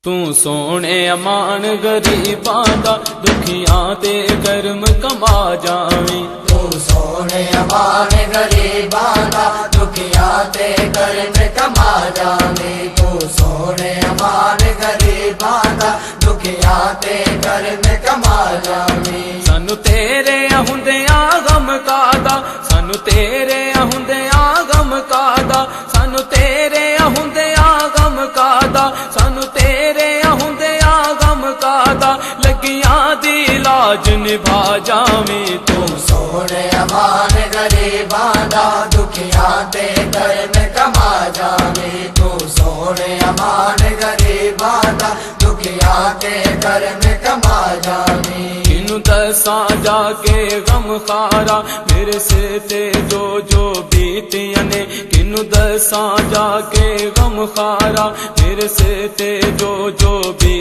तू सोने अमान गरीबां दा दुखियां ते करम कमा जावीं। तू सोने अमान गरीबां दा दुखियां ते करम कमा जावीं। तू सोने अमान गरीबां दा दुखियां ते करम कमा जावीं। सानू तेरे हुंदियां गम कादा, सानू तेरे हुंदियां गम कादा, सानू तेरे हुंदियां गम कादा, सानू तेरे हुंदियां गम कादा, लगियां दी लाज निभा जावीं। तू सोने अमान गरीबां दा दुखियां ते करम कमा जावीं। तू सोने अमान गरीबां दा दुखियां ते करम कमा जावीं। किनू दसां जाके गम खारा मेरे सिर ते जो जो बीतियां ने, किनू दसां जाके गम खारा मेरे सिर ते जो जो